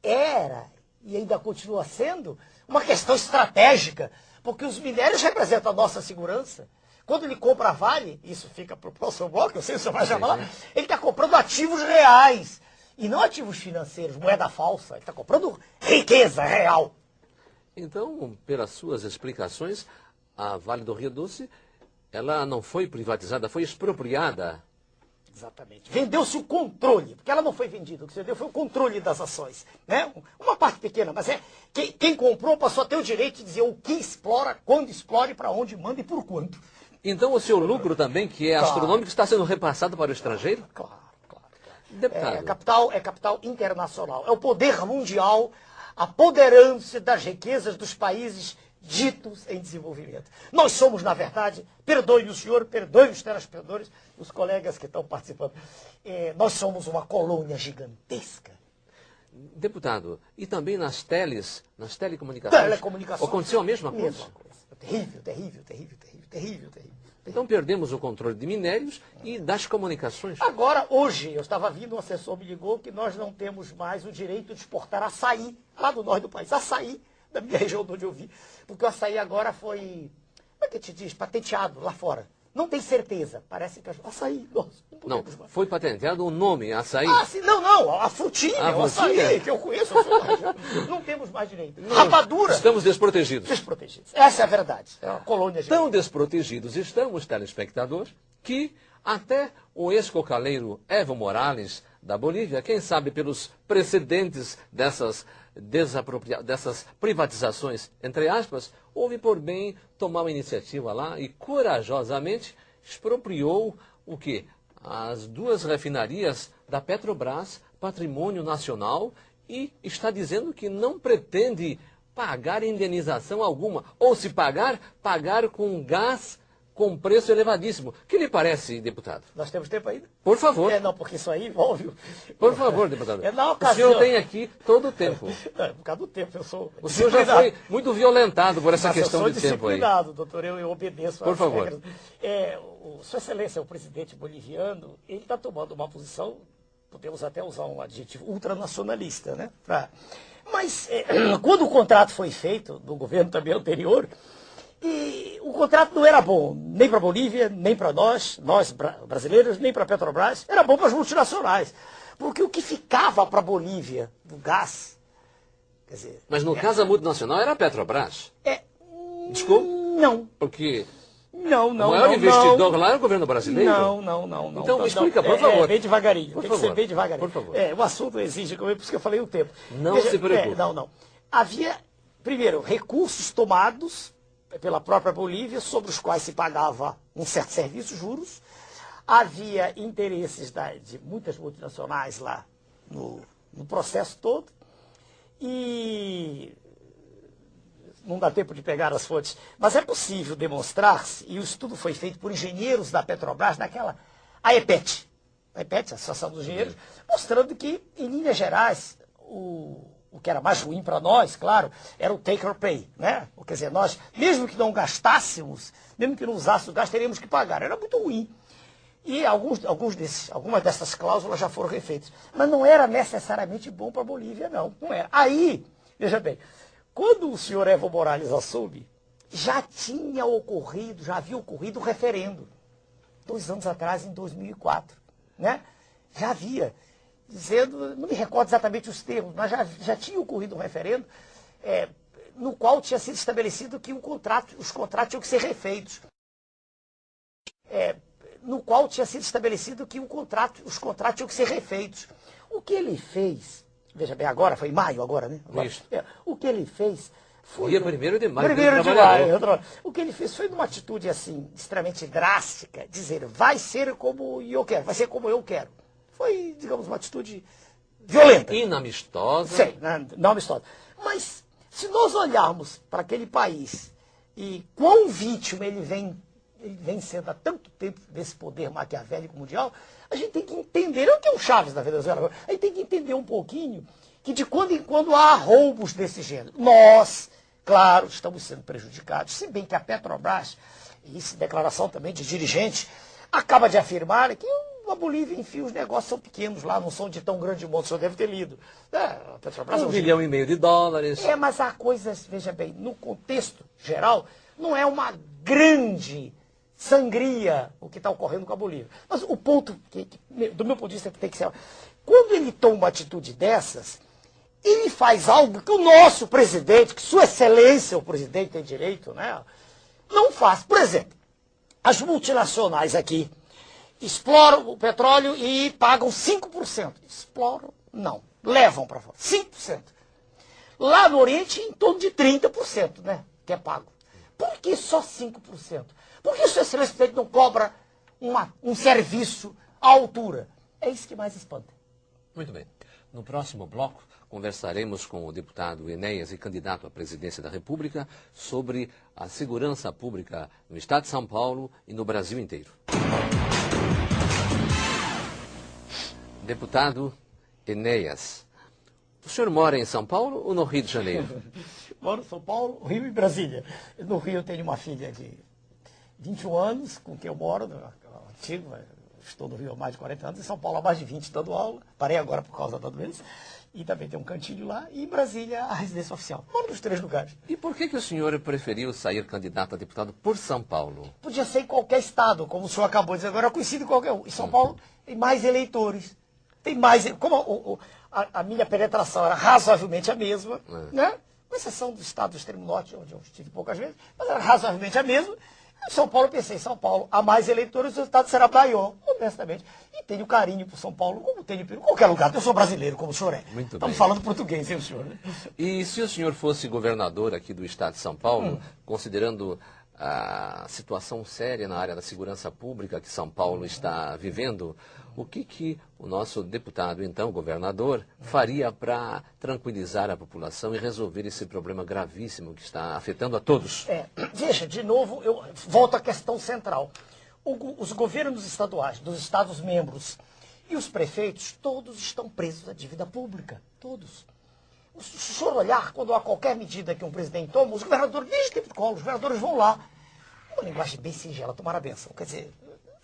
[SPEAKER 2] era, e ainda continua sendo, uma questão estratégica, porque os minérios representam a nossa segurança. Quando ele compra a Vale, isso fica para o próximo bloco, eu sei se você vai chamar lá, ele está comprando ativos reais, e não ativos financeiros, moeda falsa. Ele está comprando riqueza real.
[SPEAKER 1] Então, pelas suas explicações, a Vale do Rio Doce, ela não foi privatizada, foi expropriada.
[SPEAKER 2] Exatamente. Vendeu-se o controle, porque ela não foi vendida, o que se vendeu foi o controle das ações. Né? Uma parte pequena, mas quem comprou passou a ter o direito de dizer o que explora, quando explora, para onde manda e por quanto.
[SPEAKER 1] Então, o seu lucro também, que é astronômico, está sendo repassado para o estrangeiro?
[SPEAKER 2] Claro.
[SPEAKER 1] Deputado.
[SPEAKER 2] É capital internacional. É o poder mundial apoderando-se das riquezas dos países ditos em desenvolvimento. Nós somos, na verdade, perdoe o senhor, perdoe os telespectadores, os colegas que estão participando, nós somos uma colônia gigantesca.
[SPEAKER 1] Deputado, e também nas telecomunicações?
[SPEAKER 2] Telecomunicações.
[SPEAKER 1] Aconteceu a mesma coisa?
[SPEAKER 2] Terrível.
[SPEAKER 1] Então perdemos o controle de minérios e das comunicações.
[SPEAKER 2] Agora, hoje, eu estava vindo, um assessor me ligou que nós não temos mais o direito de exportar açaí lá do norte do país. Açaí, da minha região de onde eu vi. Porque o açaí agora foi, como é que te diz, patenteado lá fora. Não tem certeza. Parece que açaí, nossa,
[SPEAKER 1] Não, foi patenteado o nome, açaí.
[SPEAKER 2] Ah, sim, não, a frutinha, o açaí, que eu conheço, não temos mais direito. Rapadura.
[SPEAKER 1] Estamos desprotegidos.
[SPEAKER 2] Desprotegidos. Essa é a verdade. É uma colônia
[SPEAKER 1] Tão
[SPEAKER 2] gigante.
[SPEAKER 1] desprotegidos estão os telespectadores que até o ex-cocaleiro Evo Morales, da Bolívia, quem sabe pelos precedentes dessas privatizações, entre aspas, houve por bem tomar uma iniciativa lá e corajosamente expropriou o quê? As 2 refinarias da Petrobras, patrimônio nacional, e está dizendo que não pretende pagar indenização alguma, ou se pagar com gás com preço elevadíssimo. O que lhe parece, deputado?
[SPEAKER 2] Nós temos tempo ainda?
[SPEAKER 1] Por favor.
[SPEAKER 2] Não, porque isso aí envolve...
[SPEAKER 1] Por favor, deputado.
[SPEAKER 2] Na ocasião...
[SPEAKER 1] O senhor tem aqui todo o tempo.
[SPEAKER 2] Não, por causa do tempo, eu sou
[SPEAKER 1] O senhor já foi muito violentado por essa
[SPEAKER 2] Mas
[SPEAKER 1] questão de tempo aí.
[SPEAKER 2] eu sou disciplinado, doutor, eu obedeço
[SPEAKER 1] Por
[SPEAKER 2] às
[SPEAKER 1] favor.
[SPEAKER 2] regras. Sua Excelência, o presidente boliviano, ele está tomando uma posição, podemos até usar um adjetivo, ultranacionalista, né? Mas quando o contrato foi feito, no governo também anterior, e o contrato não era bom, nem para a Bolívia, nem para nós brasileiros, nem para a Petrobras, era bom para as multinacionais. Porque o que ficava para a Bolívia do gás, quer dizer...
[SPEAKER 1] Mas no caso a multinacional era a Petrobras. Desculpa?
[SPEAKER 2] Não.
[SPEAKER 1] Porque
[SPEAKER 2] Não.
[SPEAKER 1] o maior investidor lá era o governo brasileiro.
[SPEAKER 2] Não.
[SPEAKER 1] Então me explica, por favor.
[SPEAKER 2] Bem devagarinho,
[SPEAKER 1] Por
[SPEAKER 2] tem
[SPEAKER 1] favor.
[SPEAKER 2] que ser bem devagarinho.
[SPEAKER 1] Por favor.
[SPEAKER 2] O assunto exige, por isso que eu falei o tempo.
[SPEAKER 1] Não se preocupe.
[SPEAKER 2] Não. Havia, primeiro, recursos tomados pela própria Bolívia, sobre os quais se pagava um certo serviço, juros. Havia interesses de muitas multinacionais lá no processo todo. E não dá tempo de pegar as fontes, mas é possível demonstrar-se, e o estudo foi feito por engenheiros da Petrobras, a EPET, a Associação dos Engenheiros, mostrando que, em linhas gerais, o que era mais ruim para nós, claro, era o take or pay, né? Quer dizer, nós, mesmo que não gastássemos, mesmo que não usássemos gás, teríamos que pagar. Era muito ruim. E algumas dessas cláusulas já foram refeitas. Mas não era necessariamente bom para a Bolívia, não. Não era. Aí, veja bem, quando o senhor Evo Morales assume, já havia ocorrido o referendo, 2 anos atrás, em 2004, né? Já havia, dizendo, não me recordo exatamente os termos, mas já tinha ocorrido um referendo no qual tinha sido estabelecido que os contratos tinham que ser refeitos. no qual tinha sido estabelecido que os contratos tinham que ser refeitos. O que ele fez, veja bem, agora, foi em maio agora, né? Agora, o que ele fez foi...
[SPEAKER 1] Dia 1º de maio.
[SPEAKER 2] 1º de maio. O que ele fez foi numa atitude, assim, extremamente drástica, dizer, vai ser como eu quero, vai ser como eu quero. Foi, digamos, uma atitude violenta.
[SPEAKER 1] Inamistosa.
[SPEAKER 2] Sim, não amistosa. Mas, se nós olharmos para aquele país e quão vítima ele vem sendo há tanto tempo desse poder maquiavélico mundial, a gente tem que entender, não que é o Chaves da Venezuela, a gente tem que entender um pouquinho que de quando em quando há roubos desse gênero. Nós, claro, estamos sendo prejudicados, se bem que a Petrobras, e isso declaração também de dirigente, acaba de afirmar que a Bolívia, enfim, os negócios são pequenos lá, não são de tão grande monte, o senhor deve ter lido. A Petrobras,
[SPEAKER 1] $1,5 bilhão.
[SPEAKER 2] Mas há coisas, veja bem, no contexto geral, não é uma grande sangria o que está ocorrendo com a Bolívia. Mas o ponto, do meu ponto de vista, que tem que ser... Quando ele toma uma atitude dessas, ele faz algo que o nosso presidente, que Sua Excelência, o presidente, tem direito, né, não faz. Por exemplo, as multinacionais aqui exploram o petróleo e pagam 5%. Exploram? Não. Levam para fora. 5%. Lá no Oriente, em torno de 30%, né, que é pago. Por que só 5%? Por que o Sua Excelência presidente não cobra um serviço à altura? É isso que mais espanta.
[SPEAKER 1] Muito bem. No próximo bloco, conversaremos com o deputado Enéas e candidato à presidência da República sobre a segurança pública no estado de São Paulo e no Brasil inteiro. Deputado Enéas, o senhor mora em São Paulo ou no Rio de Janeiro?
[SPEAKER 2] Moro em São Paulo, Rio e Brasília. No Rio eu tenho uma filha de 21 anos, com quem eu moro, antigo, estou no Rio há mais de 40 anos, em São Paulo há mais de 20 dando aula, parei agora por causa da doença, e também tem um cantinho lá, e em Brasília a residência oficial. Moro nos 3 lugares.
[SPEAKER 1] E por que o senhor preferiu sair candidato a deputado por São Paulo?
[SPEAKER 2] Podia ser em qualquer estado, como o senhor acabou de dizer agora, conhecido em qualquer um. Em São Paulo tem mais eleitores, tem mais... Como a minha penetração era razoavelmente a mesma, né? Com exceção do estado do extremo norte, onde eu estive poucas vezes, mas era razoavelmente a mesma. Em São Paulo, eu pensei, São Paulo, há mais eleitores, o resultado será maior, honestamente. E tenho carinho por São Paulo, como tenho por qualquer lugar. Eu sou brasileiro, como o senhor é.
[SPEAKER 1] Muito
[SPEAKER 2] Estamos
[SPEAKER 1] bem.
[SPEAKER 2] falando português, hein, o senhor? Né?
[SPEAKER 1] E se o senhor fosse governador aqui do estado de São Paulo, considerando a situação séria na área da segurança pública que São Paulo está vivendo, o que o nosso deputado, então governador, faria para tranquilizar a população e resolver esse problema gravíssimo que está afetando a todos?
[SPEAKER 2] Veja, de novo, eu volto à questão central. Os governos estaduais, dos estados-membros e os prefeitos, todos estão presos à dívida pública. Todos. Se o senhor olhar, quando há qualquer medida que um presidente toma, os governadores, desde o tempo de Collor, os governadores vão lá. Uma linguagem bem singela, tomar a benção. Quer dizer,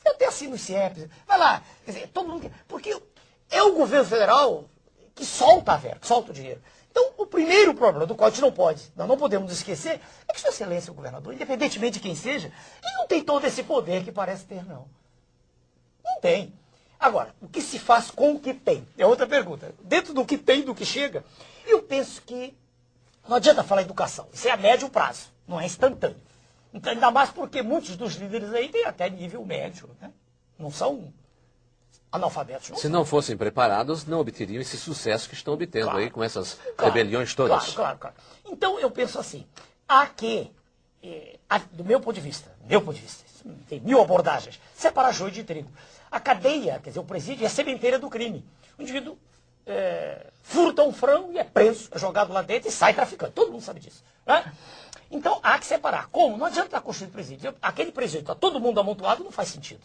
[SPEAKER 2] até assim no CIEP, vai lá. Quer dizer, todo mundo... Porque é o governo federal que solta a verba, que solta o dinheiro. Então, o primeiro problema do qual a gente nós não podemos esquecer, é que Sua Excelência, o governador, independentemente de quem seja, ele não tem todo esse poder que parece ter, não. Não tem. Agora, o que se faz com o que tem? É outra pergunta. Dentro do que tem, do que chega, eu penso que não adianta falar educação. Isso é a médio prazo, não é instantâneo. Então, ainda mais porque muitos dos líderes aí têm até nível médio, né? Não são analfabetos. Não
[SPEAKER 1] Se não fossem preparados, não obteriam esse sucesso que estão obtendo aí com essas rebeliões todas.
[SPEAKER 2] Claro. Então, eu penso assim, há que, do meu ponto de vista, tem 1000 abordagens, separar joio de trigo. A cadeia, quer dizer, o presídio é a sementeira do crime. O indivíduo furta um frango e é preso, é jogado lá dentro e sai traficando. Todo mundo sabe disso. Né? Então, há que separar. Como? Não adianta estar construindo presídio. Aquele presídio, está todo mundo amontoado, não faz sentido.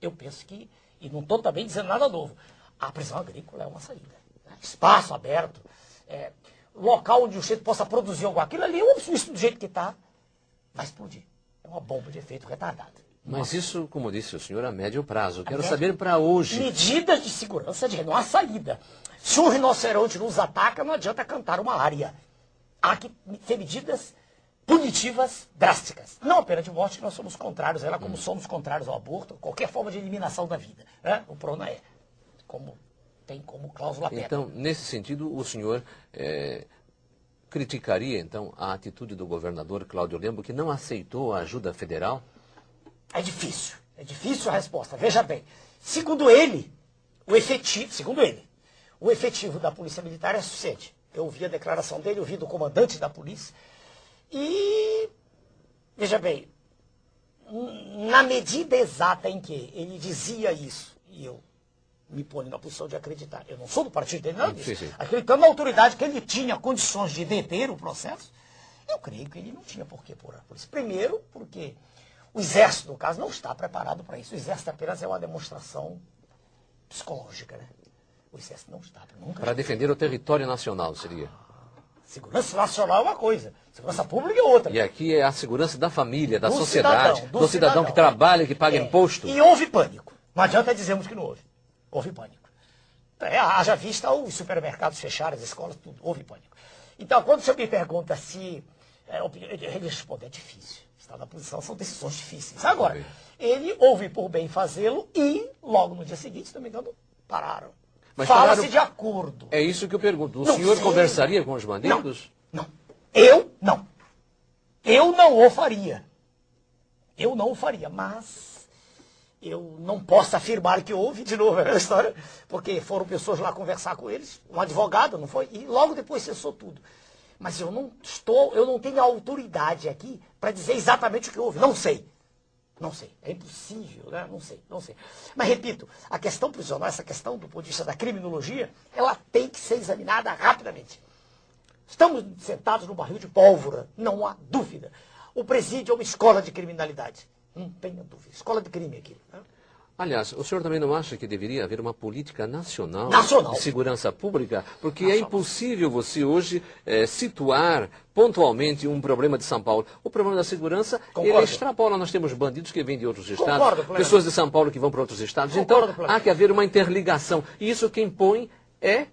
[SPEAKER 2] Eu penso que, e não estou também dizendo nada novo, a prisão agrícola é uma saída. Né? Espaço aberto, local onde o sujeito possa produzir algo. Aquilo ali, isso do jeito que está, vai explodir. É uma bomba de efeito retardado.
[SPEAKER 1] Mas isso, como disse o senhor, a médio prazo. Quero saber para hoje.
[SPEAKER 2] Medidas de segurança, não há saída. Se um rinoceronte nos ataca, não adianta cantar uma área. Há que ter medidas punitivas drásticas. Não a pena de morte, que nós somos contrários a ela, como somos contrários ao aborto, qualquer forma de eliminação da vida. Né? O PRONA tem como cláusula pétrea.
[SPEAKER 1] Então, nesse sentido, o senhor criticaria, então, a atitude do governador Cláudio Lembo, que não aceitou a ajuda federal?
[SPEAKER 2] É difícil. É difícil a resposta. Veja bem, segundo ele, o efetivo da Polícia Militar é suficiente. Eu ouvi a declaração dele, ouvi do comandante da polícia. E, veja bem, na medida exata em que ele dizia isso, e eu me ponho na posição de acreditar, eu não sou do partido dele, não disso, acreditando na autoridade que ele tinha condições de deter o processo, eu creio que ele não tinha por que pôr a polícia. Primeiro, porque o Exército, no caso, não está preparado para isso. O Exército apenas é uma demonstração psicológica, né? O Exército não está.
[SPEAKER 1] Para defender o território nacional, seria?
[SPEAKER 2] Segurança nacional é uma coisa, segurança pública é outra.
[SPEAKER 1] E aqui é a segurança da família, da sociedade, do cidadão que trabalha, que paga imposto.
[SPEAKER 2] E houve pânico. Não adianta dizermos que não houve. Houve pânico. Haja vista os supermercados fecharam, as escolas, tudo. Houve pânico. Então, quando você me pergunta se... ele responde, é difícil. Está na posição, são decisões difíceis. Agora, ele houve por bem fazê-lo e, logo no dia seguinte, se não me engano, pararam.
[SPEAKER 1] Mas
[SPEAKER 2] fala-se de acordo.
[SPEAKER 1] É isso que eu pergunto. O senhor conversaria com os bandidos?
[SPEAKER 2] Não. Eu não. Eu não o faria. Eu não o faria, mas eu não posso afirmar que houve, de novo, a história, porque foram pessoas lá conversar com eles, um advogado, não foi? E logo depois cessou tudo. Mas eu não tenho autoridade aqui para dizer exatamente o que houve. Não sei. Não sei, é impossível, né? Não sei. Mas, repito, a questão prisional, essa questão do ponto de vista da criminologia, ela tem que ser examinada rapidamente. Estamos sentados no barril de pólvora, não há dúvida. O presídio é uma escola de criminalidade, não tenha dúvida. Escola de crime aqui. Né?
[SPEAKER 1] Aliás, o senhor também não acha que deveria haver uma política nacional de segurança pública? Porque é impossível você hoje situar pontualmente um problema de São Paulo. O problema da segurança, ele extrapola. Nós temos bandidos que vêm de outros estados, pessoas de São Paulo que vão para outros estados. Então, há que haver uma interligação. E isso quem põe é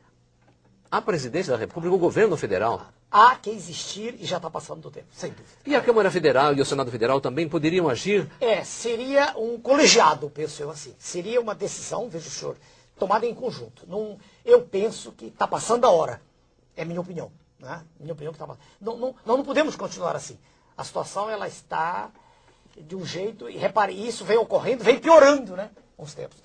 [SPEAKER 1] a presidência da República, o governo federal.
[SPEAKER 2] Há que existir e já está passando do tempo, sem dúvida.
[SPEAKER 1] E a Câmara Federal e o Senado Federal também poderiam agir?
[SPEAKER 2] Seria um colegiado, penso eu assim. Seria uma decisão, veja o senhor, tomada em conjunto. Eu penso que está passando a hora. É minha opinião. Né? Minha opinião que está passando. Não podemos continuar assim. A situação ela está de um jeito, e repare, isso vem ocorrendo, vem piorando, né, com os tempos.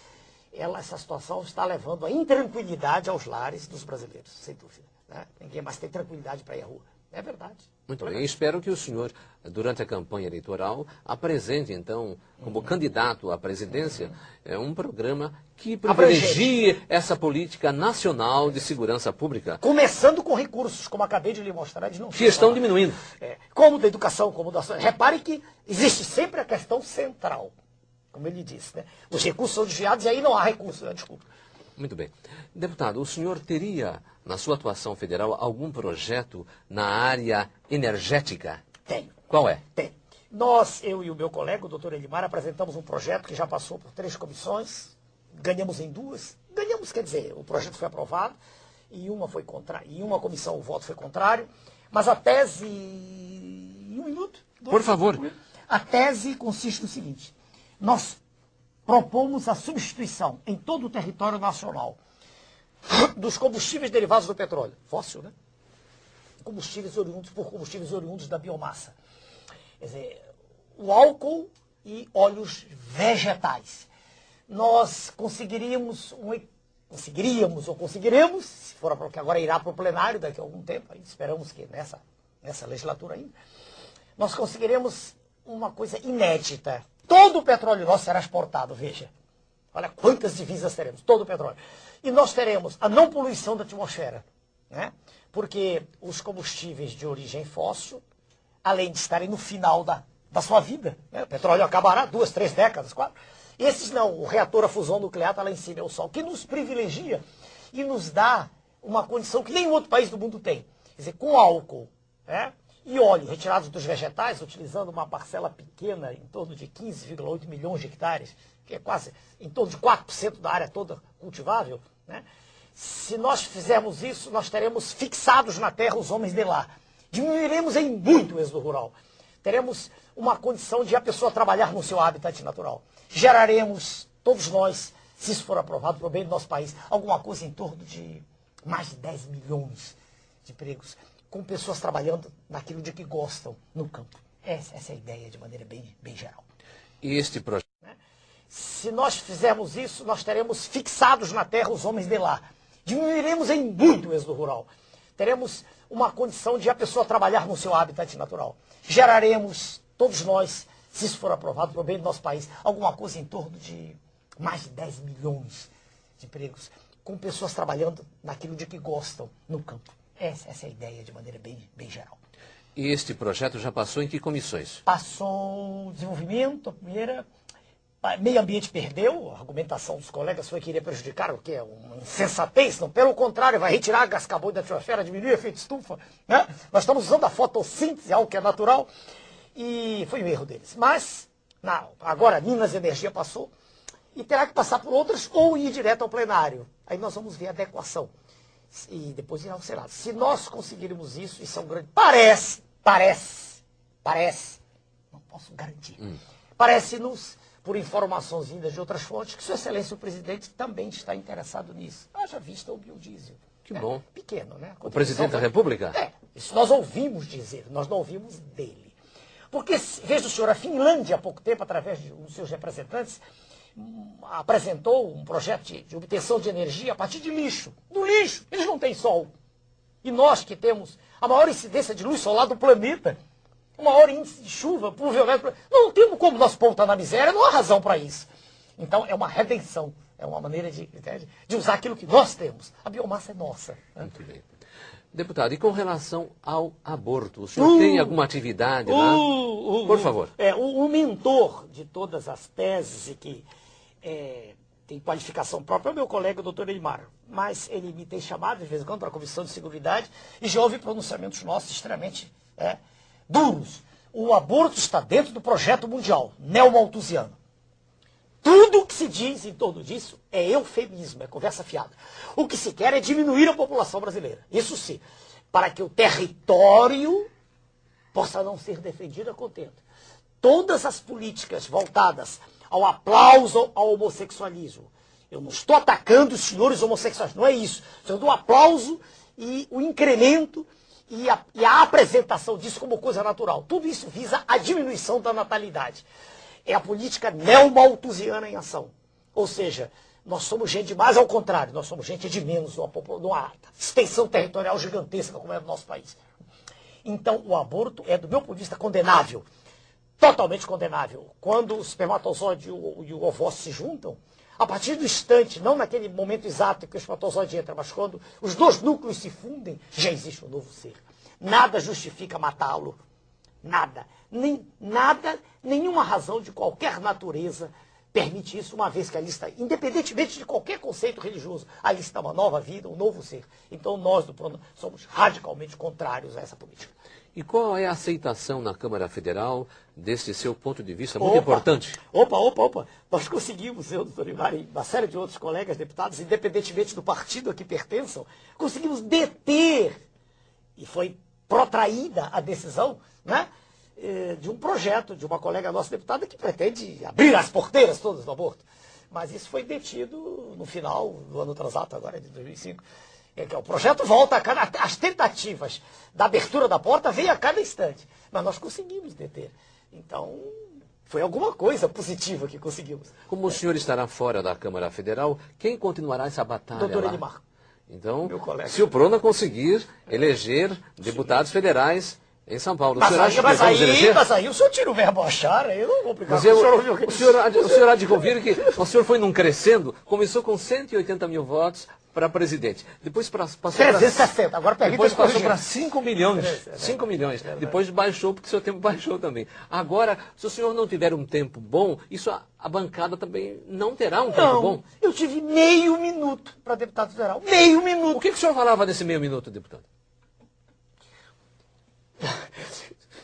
[SPEAKER 2] Essa situação está levando a intranquilidade aos lares dos brasileiros, sem dúvida. Né? Ninguém mais tem tranquilidade para ir à rua. É verdade.
[SPEAKER 1] Muito bem. Espero que o senhor, durante a campanha eleitoral, apresente, então, como candidato à presidência, um programa que privilegie essa política nacional de segurança pública.
[SPEAKER 2] Começando com recursos, como acabei de lhe mostrar, eles não
[SPEAKER 1] que estão diminuindo.
[SPEAKER 2] Como da educação, como da saúde. Repare que existe sempre a questão central, como ele disse. Né? Os recursos são desviados e aí não há recursos, né? Desculpa.
[SPEAKER 1] Muito bem. Deputado, o senhor teria, na sua atuação federal, algum projeto na área energética?
[SPEAKER 2] Tenho.
[SPEAKER 1] Qual é?
[SPEAKER 2] Tem. Eu e o meu colega, o doutor Elimar, apresentamos um projeto que já passou por 3 comissões, ganhamos em 2. Ganhamos, quer dizer, o projeto foi aprovado, e uma comissão o voto foi contrário, mas a tese... Um minuto?
[SPEAKER 1] Por favor.
[SPEAKER 2] A tese consiste no seguinte, nós propomos a substituição em todo o território nacional dos combustíveis derivados do petróleo, fóssil, né? Combustíveis oriundos da biomassa. Quer dizer, o álcool e óleos vegetais. Nós conseguiremos, se for porque agora irá para o plenário daqui a algum tempo, esperamos que nessa legislatura ainda, nós conseguiremos uma coisa inédita. Todo o petróleo nosso será exportado, veja. Olha quantas divisas teremos, todo o petróleo. E nós teremos a não poluição da atmosfera, né? Porque os combustíveis de origem fóssil, além de estarem no final da sua vida, né? O petróleo acabará 2, 3 décadas, 4. Esses não, o reator a fusão nuclear está lá em cima, é o Sol, que nos privilegia e nos dá uma condição que nenhum outro país do mundo tem. Quer dizer, com álcool, né? E óleo retirados dos vegetais, utilizando uma parcela pequena, em torno de 15,8 milhões de hectares, que é quase em torno de 4% da área toda cultivável, né? Se nós fizermos isso, nós teremos fixados na terra os homens de lá. Diminuiremos em muito o êxodo rural. Teremos uma condição de a pessoa trabalhar no seu habitat natural. Geraremos, todos nós, se isso for aprovado para o bem do nosso país, alguma coisa em torno de mais de 10 milhões de empregos, com pessoas trabalhando naquilo de que gostam no campo. Essa é a ideia de maneira bem geral.
[SPEAKER 1] E este projeto?
[SPEAKER 2] Se nós fizermos isso, nós teremos fixados na terra os homens de lá. Diminuiremos em muito o êxodo rural. Teremos uma condição de a pessoa trabalhar no seu habitat natural. Geraremos, todos nós, se isso for aprovado para o bem do nosso país, alguma coisa em torno de mais de 10 milhões de empregos, com pessoas trabalhando naquilo de que gostam, no campo. Essa é a ideia, de maneira bem geral.
[SPEAKER 1] E este projeto já passou em que comissões?
[SPEAKER 2] Passou desenvolvimento, a primeira. Meio ambiente perdeu, a argumentação dos colegas foi que iria prejudicar, o que é uma insensatez, não, pelo contrário, vai retirar gás carbônico da atmosfera, diminuir o efeito estufa, né? Nós estamos usando a fotossíntese, algo que é natural, e foi um erro deles. Mas, não, agora Minas Energia passou, e terá que passar por outras, ou ir direto ao plenário. Aí nós vamos ver a adequação, e depois irá ao Senado. Se nós conseguirmos isso é um grande... Parece, não posso garantir, parece-nos, por informações vindas de outras fontes, que Sua Excelência o Presidente também está interessado nisso. Haja vista o biodiesel.
[SPEAKER 1] Que bom.
[SPEAKER 2] Pequeno, né?
[SPEAKER 1] O Presidente da República?
[SPEAKER 2] Isso nós ouvimos dizer, nós não ouvimos dele. Porque, veja o senhor, a Finlândia, há pouco tempo, através de um dos seus representantes, apresentou um projeto de obtenção de energia a partir de lixo. Do lixo, eles não têm sol. E nós que temos a maior incidência de luz solar do planeta, o maior índice de chuva, provavelmente, não temos como nosso povo está na miséria, não há razão para isso. Então é uma redenção, é uma maneira de usar aquilo que nós temos. A biomassa é nossa. Né?
[SPEAKER 1] Muito bem. Deputado, e com relação ao aborto, o senhor tem alguma atividade lá? Por favor.
[SPEAKER 2] O mentor de todas as teses e que tem qualificação própria é o meu colega, o doutor Elimar. Mas ele me tem chamado de vez em quando para a Comissão de Seguridade e já houve pronunciamentos nossos extremamente duros. O aborto está dentro do projeto mundial, neomalthusiano. Tudo o que se diz em torno disso é eufemismo, é conversa fiada. O que se quer é diminuir a população brasileira. Isso sim, para que o território possa não ser defendido a contento. Todas as políticas voltadas ao aplauso ao homossexualismo. Eu não estou atacando os senhores homossexuais, não é isso. Estou dando o aplauso e o incremento e a apresentação disso como coisa natural. Tudo isso visa a diminuição da natalidade. É a política neomalthusiana em ação. Ou seja, nós somos gente de mais ao contrário, nós somos gente de menos, numa extensão territorial gigantesca como é no nosso país. Então, o aborto é, do meu ponto de vista, condenável. Totalmente condenável. Quando o espermatozoide e o ovócito se juntam, a partir do instante, não naquele momento exato em que o espermatozoide entra, mas quando os dois núcleos se fundem, já existe um novo ser. Nada justifica matá-lo. Nada. Nenhuma razão de qualquer natureza permite isso, uma vez que ali está, independentemente de qualquer conceito religioso, ali está uma nova vida, um novo ser. Então nós do PRONAF somos radicalmente contrários a essa política.
[SPEAKER 1] E qual é a aceitação na Câmara Federal desse seu ponto de vista muito importante?
[SPEAKER 2] Nós conseguimos, eu, doutor Ibar, e uma série de outros colegas deputados, independentemente do partido a que pertençam, conseguimos deter, e foi protraída a decisão, né, de um projeto de uma colega nossa deputada que pretende abrir as porteiras todas do aborto. Mas isso foi detido no final do ano transato, agora de 2005. O projeto volta a cada... As tentativas da abertura da porta vêm a cada instante. Mas nós conseguimos deter. Então, foi alguma coisa positiva que conseguimos.
[SPEAKER 1] Como o senhor estará fora da Câmara Federal, quem continuará essa batalha
[SPEAKER 2] Doutor
[SPEAKER 1] lá?
[SPEAKER 2] Elimar.
[SPEAKER 1] Então, se o PRONAF conseguir eleger deputados federais em São Paulo,
[SPEAKER 2] mas aí o senhor tira o verbo achar, eu não vou brigar com
[SPEAKER 1] o senhor há de ouvir que o senhor foi num crescendo, começou com 180 mil votos para presidente, depois passou para
[SPEAKER 2] 360, agora
[SPEAKER 1] depois passou para 5 milhões, 5 milhões, depois baixou porque o seu tempo baixou também. Agora, se o senhor não tiver um tempo bom, isso a bancada também não terá um tempo bom.
[SPEAKER 2] Eu tive meio minuto para deputado federal, meio minuto.
[SPEAKER 1] O que o senhor falava nesse meio minuto, deputado?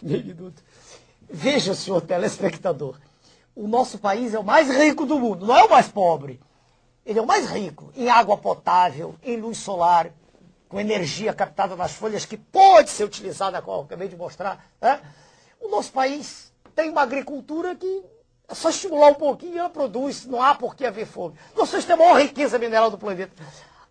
[SPEAKER 2] Meio minuto. Veja, senhor telespectador, o nosso país é o mais rico do mundo, não é o mais pobre. Ele é o mais rico em água potável, em luz solar, com energia captada nas folhas, que pode ser utilizada, como eu acabei de mostrar. Né? O nosso país tem uma agricultura que é só estimular um pouquinho e ela produz, não há por que haver fome. Nós temos a maior riqueza mineral do planeta.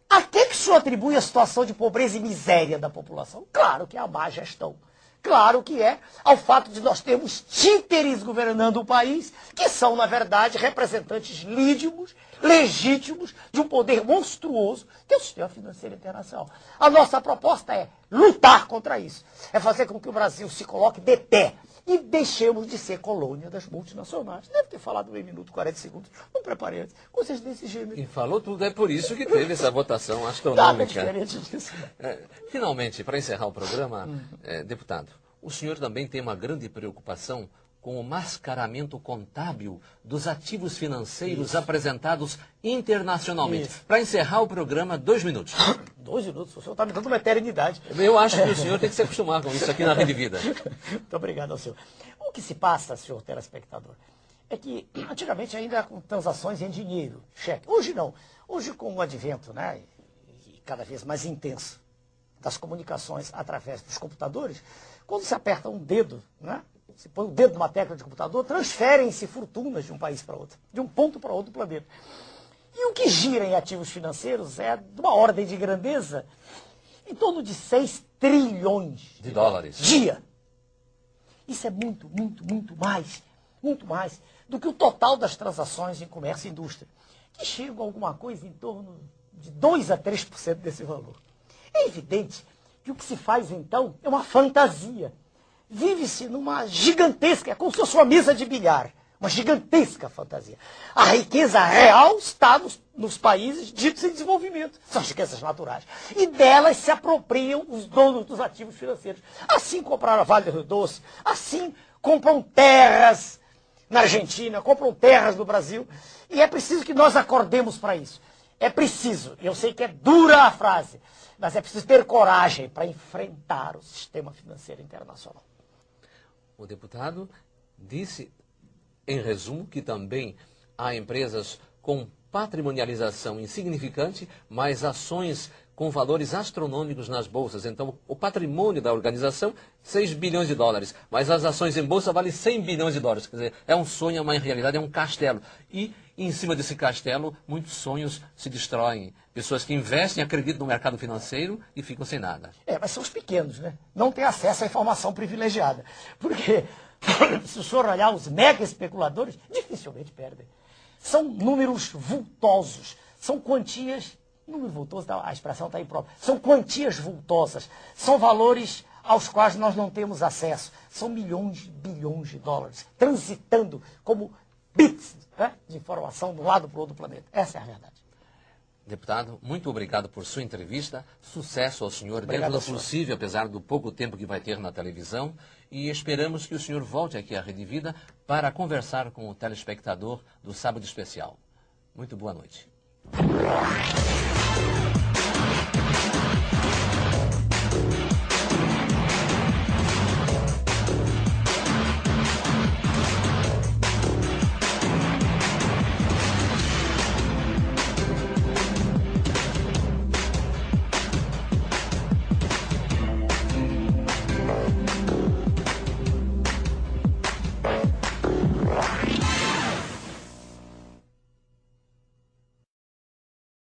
[SPEAKER 2] A que o senhor atribui a situação de pobreza e miséria da população? Claro que é a má gestão. Claro que é, ao fato de nós termos títeres governando o país, que são, na verdade, representantes legítimos de um poder monstruoso, que é o sistema financeiro internacional. A nossa proposta é lutar contra isso, é fazer com que o Brasil se coloque de pé e deixemos de ser colônia das multinacionais. Deve ter falado 1 minuto e 40 segundos, não preparei antes, coisas desse gênero.
[SPEAKER 1] E falou tudo, é por isso que teve essa votação astronômica.
[SPEAKER 2] Nada diferente disso.
[SPEAKER 1] Finalmente, para encerrar o programa, deputado, o senhor também tem uma grande preocupação com o mascaramento contábil dos ativos financeiros apresentados internacionalmente. Para encerrar o programa, 2 minutos.
[SPEAKER 2] 2 minutos? O senhor está me dando uma eternidade.
[SPEAKER 1] Eu acho que o senhor tem que se acostumar com isso aqui na Rede Vida.
[SPEAKER 2] Muito obrigado ao senhor. O que se passa, senhor telespectador, é que antigamente ainda com transações em dinheiro, cheque. Hoje não. Hoje com o advento, né, e cada vez mais intenso das comunicações através dos computadores, quando se aperta um dedo, né, se põe o dedo numa tecla de computador, transferem-se fortunas de um país para outro, de um ponto para outro do planeta. E o que gira em ativos financeiros é de uma ordem de grandeza em torno de 6 trilhões
[SPEAKER 1] de dólares.
[SPEAKER 2] Dia. Isso é muito mais do que o total das transações em comércio e indústria, que chegam a alguma coisa em torno de 2 a 3% desse valor. É evidente que o que se faz então é uma fantasia. Vive-se numa gigantesca, é como se fosse uma mesa de bilhar, uma gigantesca fantasia. A riqueza real está nos países ditos em desenvolvimento, são as riquezas naturais. E delas se apropriam os donos dos ativos financeiros. Assim compraram a Vale do Rio Doce, assim compram terras na Argentina, compram terras no Brasil. E é preciso que nós acordemos para isso. É preciso, eu sei que é dura a frase, mas é preciso ter coragem para enfrentar o sistema financeiro internacional.
[SPEAKER 1] O deputado disse, em resumo, que também há empresas com patrimonialização insignificante, mas ações com valores astronômicos nas bolsas. Então, o patrimônio da organização, 6 bilhões de dólares, mas as ações em bolsa valem 100 bilhões de dólares. Quer dizer, é um sonho, mas em realidade é um castelo. E, em cima desse castelo, muitos sonhos se destroem. Pessoas que investem, acreditam no mercado financeiro e ficam sem nada.
[SPEAKER 2] Mas são os pequenos, né? Não têm acesso à informação privilegiada. Porque, se o senhor olhar, os mega especuladores dificilmente perdem. São números vultosos, são quantias... Número vultoso, a expressão está imprópria. São quantias vultosas, são valores aos quais nós não temos acesso. São milhões, bilhões de dólares, transitando como bits, né, de informação de um lado para o outro do planeta. Essa é a verdade.
[SPEAKER 1] Deputado, muito obrigado por sua entrevista. Sucesso ao senhor dentro do possível, apesar do pouco tempo que vai ter na televisão. E esperamos que o senhor volte aqui à Rede Vida para conversar com o telespectador do Sábado Especial. Muito boa noite.